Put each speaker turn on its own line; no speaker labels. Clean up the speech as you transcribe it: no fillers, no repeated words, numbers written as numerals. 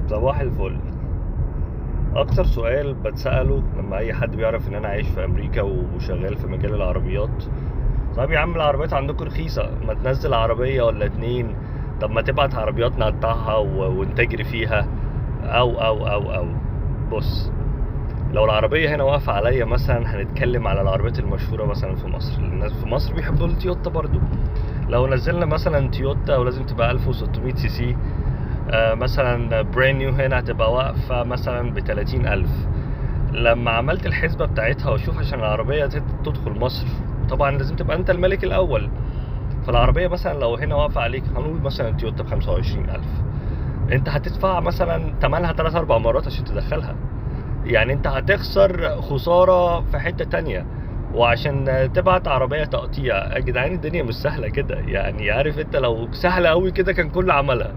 صباح الفل. اكتر سؤال بتسأله لما اي حد بيعرف ان انا عايش في امريكا وشغال في مجال العربيات: طب يا عم العربيات عندكم رخيصة، ما تنزل عربية ولا اتنين؟ طب ما تبعت عربيات نقطعها ونتجري فيها. او بص، لو العربية هنا واقفة عليا مثلا هنتكلم على العربيات المشهورة مثلا في مصر. الناس في مصر بيحبوا التويوتا برضو. لو نزلنا مثلا تويوتا ولازم تبقى 1600 سي سي، مثلا برين نيو هنا هتبقى واقفة مثلا ب30,000. لما عملت الحسبة بتاعتها واشوف عشان العربية تدخل مصر طبعا لازم تبقى انت الملك الاول. فالعربية مثلا لو هنا واقفة عليك هنقول مثلا تويوتا ب25,000، انت هتدفع مثلا تمنها 3-4 مرات عشان تدخلها. يعني انت هتخسر خسارة في حتة تانية. وعشان تبعت عربية تقطيع، يا جدعان الدنيا مش سهلة كده. يعني عارف انت لو سهلة قوي كده كان كل عملها.